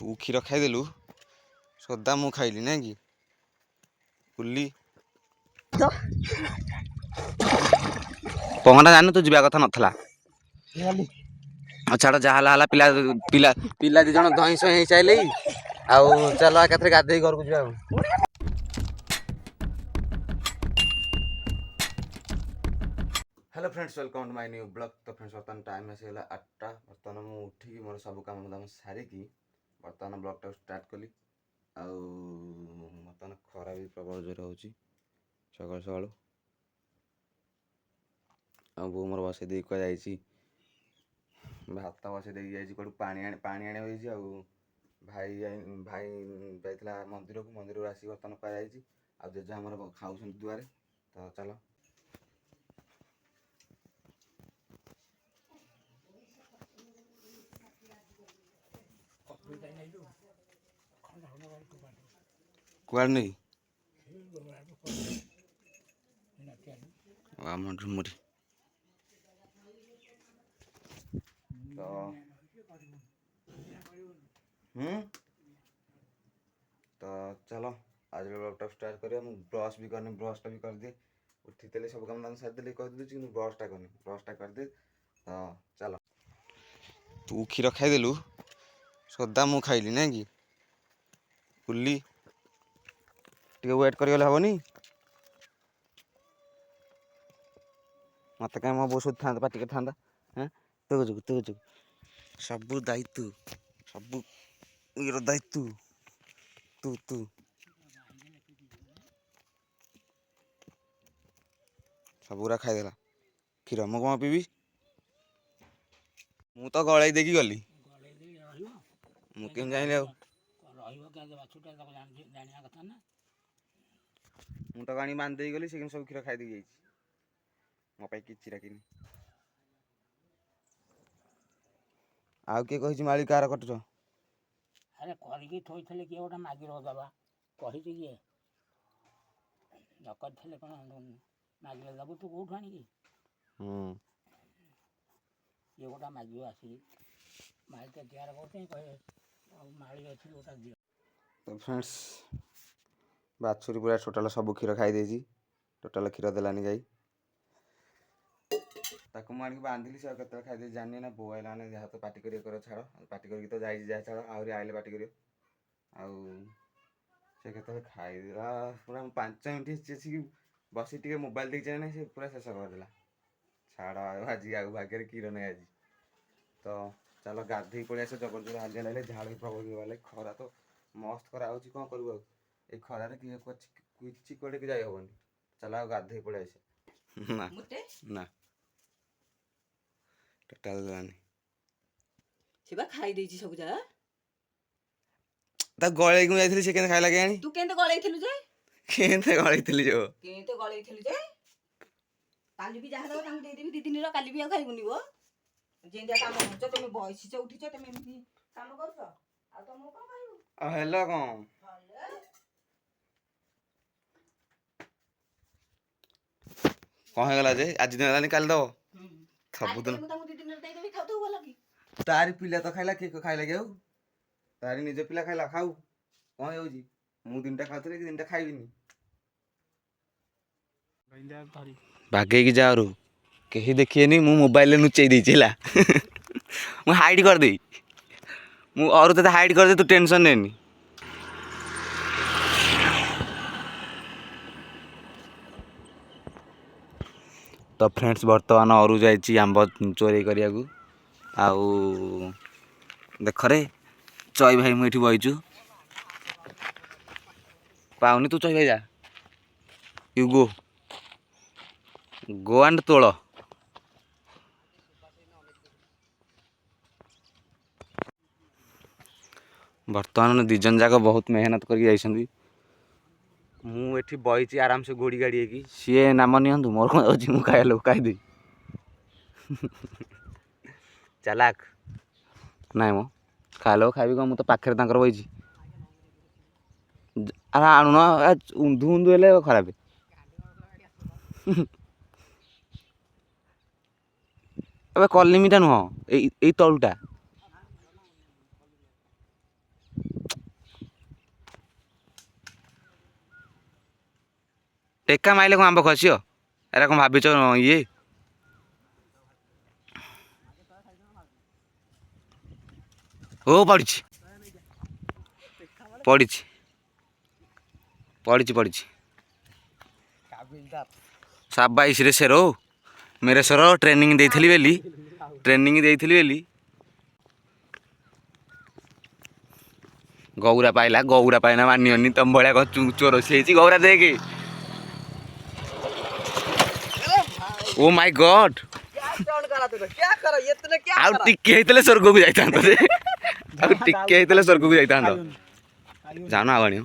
तू क्षीर खाईदेलु सदा मु खाइली ना कि बुल्ली पवनटा जान तू जा कथा नथला छाड़ जहाँ पिला पिला पिला दी जन धई सई चाहले आउ चल एकाथरे गाधे घर को जा। Hello friends welcome to my new blog. तो फ्रेंड्स बर्तमान टाइम आसीगला 8टा। बर्तमान मुझे उठिकी मोर सब काम दाम सारिकी बर्तमान ब्लॉगटा स्टार्ट कली। बर्तमान खरा भी प्रबल जोर हो सकाल सकाल बो मोर बसई दे कुआ जाइए भात बसई दे जाइए कौट पानी आने भाई भाई जाइला मंदिर को मंदिर आसी बर्तमान कुआ जाइए आ जेजा आमर खाऊ दुआरे। तो चलो कुआड़ नहीं झुमुरी तो तो चलो आज ब्लॉगटा स्टार्ट करिए। ब्रश भी करनी ब्रशटा भी कर दिए उठी तेले सब काम दाम सारी देली कह दूँ ब्रशटा करनी ब्रशटा कर दे। तो चलो तू क्षीर खाईदेलु सदा मु खाइली ना कि बुल्ली टे वेट करगले हेनी मत कहीं मो बो था पार्टी कर था तो जो सब दायित्व सब ये दायित्व तू तू सबूरा खाईदेला क्षीर मु कौन पीबी मु तो गड़े देखी गली मुझे जाइल मु तो गाड़ी बांध दे गली से सब क्षीर खाई दे मो कि रखी आउ किए कही माली कार कटुच अरे करके थोड़े किए गोटे मागिर दबा कही किए न कर कौन मागिर दबु तू कौट आनी ये गोटा मागिर आसी माल तो तैयार करते कहे माड़ी अच्छी गोटा दियो। तो फ्रेंड्स बाछुरी पूरा टोटाल सब क्षीर खाई टोटाल क्षीर देलानी गाई ताको मुझे बांधिली से केत खाई जानी ना बो आइला ने जहाँ तो पार्टी कर छाड़ पार्टी करके तो जाए जहाँ छाड़ आहरी आइले पार्टी कर केत खाईदेला पूरा 5 मिनट बस टे मोबाइल देखिए ना से पूरा शेष करदेला छाड़ आज आगे भाग्य क्षीर नहीं आज। तो चलो गाधे पड़े आस जबरदस्त हालिया लगे झाड़ भी प्रबल गले खरा तो मस्त खरा हो कौन करूँ ये खरार किसी कड़े की जाई हेनी चलो गाधे पड़े आस ना ना टोटाल देलानी सेबा खाई देछि सब जा ता गळे को जाइथिली से केन खाइ लागे आनी तू केनते गळैथिलु जे केनते गळैथिली जो केनते गळैथिलु जे काली भी जाहा दो तांग दे देबी 2 दिन रो काली भी आ खाइबुनी गो जेंदिया काम करछ तमे बयसी छ उठी छ तमे एमती काम करछ आ तमो कोन खाइबु आ हेला कोन कौन गला जे आज दिन लानी काल दो सब दिन मु तांग 2 दिन रो दे देबी खाउ तो बोला की तारी पिला तो खाइला के खाइला गेउ तारी निजे पिला खाइला खाऊ कौन होउजी मु 3टा खाउतरे कि 3टा खाइबिनी भागे की जारू कहीं देखिएनी मु मोबाइल नुचई देला मु हाइड कर दे मु और ते हाइड कर दे तू टेंशन लेनी। तो फ्रेंड्स बर्तमान और जाइए आंब चोरी करिया आउ देख रे चई भाई मुझे बहीचु पाऊनी तू चई भाई जा यू गो एंड तोड़ बर्तमान दिजन जाक बहुत मेहनत कर मुझे बही आराम से गोड़ी गाड़ी की सी नाम नियंतु मोर कौन अच्छी मुझे खाया लोग खाईदे चालाक नाई मो खा लो खाइबी कौन तो पाखे बही अरे आणुन उंधु उंधु हेले खराब अब कलिमिटा नुह तलुटा ଟେକା ମାଇଲେ କ'ଣ ଆମ୍ବ ଖସିବ? ଏରା କ'ଣ ଭାବିଛ ଇଏ? ଓ ପଡ଼ିଛି ପଡ଼ିଛି ପଡ଼ିଛି ପଡ଼ିଛି। ସାବାଇଶରେ ସେରୋ मेरे सर ट्रेनिंग ଦେଇଥିଲି ବେଲି ଗୌରା ପାଇଲା ମାନିବନି ତମ ଭଳିଆ କ'ଣ ଚୋର ସେ ହେଇଛି। ଗୌରା ଦେଖେ, ଓ ମାଇ ଗଡ୍, ଆଉ ଟିକେ ହେଇଥିଲେ ସ୍ୱର୍ଗକୁ ଯାଇଥାନ୍ତ ଯେ, ଆଉ ଟିକେ ହେଇଥିଲେ ସ୍ୱର୍ଗକୁ ଯାଇଥାନ୍ତ। ଜାଣ ଆଉ ଆଣିବ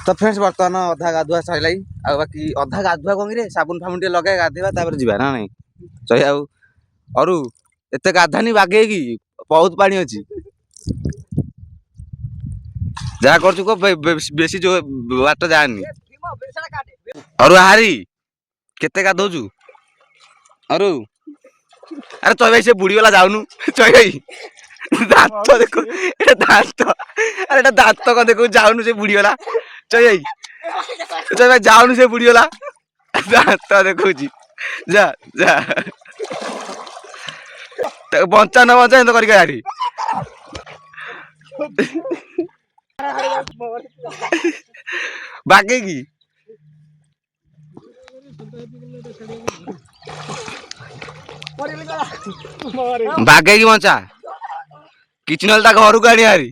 ତ ଫ୍ରେଣ୍ଡସ୍ ବର୍ତ୍ତମାନ ଅଧା ଗାଧୁଆ ସରିଲା। ଆଉ ବାକି ଅଧା ଗାଧୁଆ କ'ଣ କିରେ ସାବୁନ ଫାବୁନ ଟିକେ ଲଗାଇ ଗାଧେଇବା ତାପରେ ଯିବା ନା ନାଇଁ? ଚଇ ଆଉ ଅରୁ ଏତେ ଗାଧାନି ବାଗେଇକି, ବହୁତ ପାଣି ଅଛି। ଯାହା କରୁଛୁ କହ, ବେଶୀ ଯୋଉ ବାଟ ଯାଆନି। ଅରୁ ଆହାରି କେତେ ଗାଧଉଛୁ ଅରୁ? ଆରେ ଚଇ ଭାଇ ସେ ବୁଡ଼ିଗଲା, ଯାଉନୁ ଚଇ ଭାଇ। ଦାନ୍ତ ଦେଖ, ଏଟା ଦାନ୍ତ, ଆରେ ଏଟା ଦାନ୍ତ କ'ଣ ଦେଖୁ, ଯାଉନୁ ସେ ବୁଡ଼ିଗଲା। ଚଇ ଭାଇ ଯାଉନୁ ସେ ବୁଡ଼ିଗଲା, ଦାନ୍ତ ଦେଖଉଛି। ଯା ଯା ବଞ୍ଚା ନ ବଞ୍ଚା ଏମିତି କରିକି ଆରି। ବାଗେଇକି ବଞ୍ଚା, କିଛି ନହେଲେ ତା ଘରକୁ ଆଣି ହାରି।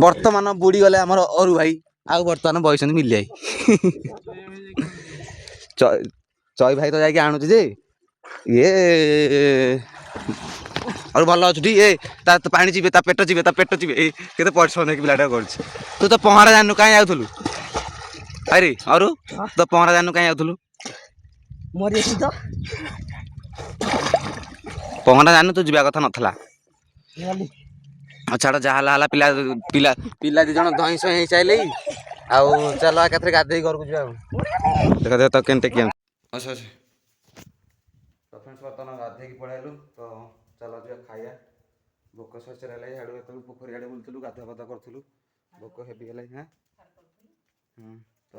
ବର୍ତ୍ତମାନ ବୁଡ଼ିଗଲେ ଆମର ଅରୁ ଭାଇ, ଆଉ ବର୍ତ୍ତମାନ ବଇଛନ୍ତି ମିଲି ଭାଇ। ଚଇ ଭାଇ ତ ଯାଇକି ଆଣୁଛି ଯେ ଇଏ ଆଉ ଭଲ ଅଛୁଟି? ଏ ତା ପାଣି ଯିବେ, ତା ପେଟ ଯିବେ। ଏଇ କେତେ ପରିଶ୍ରମ ନେଇକି ପିଲାଟା କରୁଛି। ତୁ ତ ପହଁରା ଜାଣିନୁ, କାହିଁ ଯାଉଥିଲୁ? ଆରେ ଅରୁ ତ ପହଁରା ଜାଣିନୁ, କାହିଁ ଯାଉଥିଲୁ? ପହଁରା ଜାଣିନୁ, ତୁ ଯିବା କଥା ନଥିଲା। ଆଉ ଛାଡ଼, ଯାହା ହେଲା ପିଲା 2 ଜଣ ଧଇଁ ସଇଁ ହେଇସାଇଲେ। ଆଉ ଚାଲ ଏକାଥରେ ଗାଧେଇ ଘରକୁ ଯିବା। ଆଉ ଦେଖ ତ କେମିତି କିଏ ବର୍ତ୍ତମାନ ଗାଧେଇକି ପଳେଇଲୁ। ତ ଚାଲ ଯିବା ଖାଇବା। ଭୋକ ଶୋଷରେ ହେଲା। ଇଆଡ଼ୁ ଏତେବେଳୁ ପୋଖରୀ ଆଡ଼େ ବୁଲୁଥିଲୁ, ଗାଧୁଆ ପାଧୁଆ କରୁଥିଲୁ। ଭୋକ ହେବି ହେଲା। ତ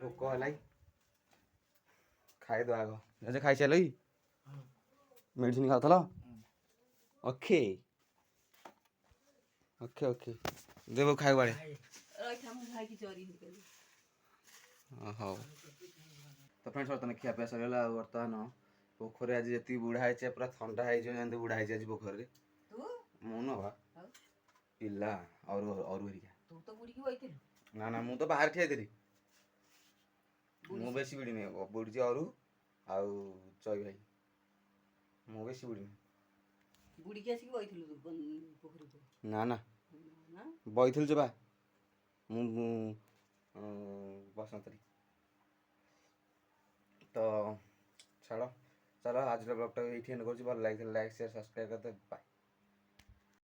ଭୋକ ହେଲା, ଖାଇଦେବା ଆଗ। ଯେ ଖାଇସାରିଲ କି? ମେଡ଼ିସିନ ଖାଉଥିଲ? ଓକେ ଦେବ ଖାଇବା ଆଡ଼େ। ହଉ ତ ଫ୍ରେଣ୍ଡସ୍ ବର୍ତ୍ତମାନ ଖିଆପିଆ ସରିଗଲା। ଆଉ ବର୍ତ୍ତମାନ ପୋଖରୀ ଆଜି ଯେତିକି ବୁଢ଼ା ହେଇଛି, ପୁରା ଥଣ୍ଡା ହେଇଯିବ ଯେମିତି ବୁଢ଼ା ହେଇଛି ଆଜି ପୋଖରୀରେ। ମୁଁ ନବା ପିଲା ଅରୁ ହେରିକା। ନା ମୁଁ ତ ବାହାରେ ଠିଆ ହେଇଥିଲି। ମୁଁ ବେଶୀ ବୁଡ଼ିନି, ବୁଡ଼ିଛି ଅରୁ ଆଉ ଚଇ ଭାଇ। ମୁଁ ବେଶୀ ବୁଡ଼ିନି। ନା ବଇଥିଲୁ ଯେ ବା ମୁଁ ବସନ୍ତରୀ। ତ ଛାଡ଼, ଚାଲ ଆଜିର ବ୍ଲଗ୍ଟା ଏଇଠି ଏଣ୍ଡ କରୁଛି। ଭଲ ଲାଗିଥିଲା ଲାଇକ୍, ସେୟାର, ସବସ୍କ୍ରାଇବ୍ କରିଦେବେ। ବାଏ।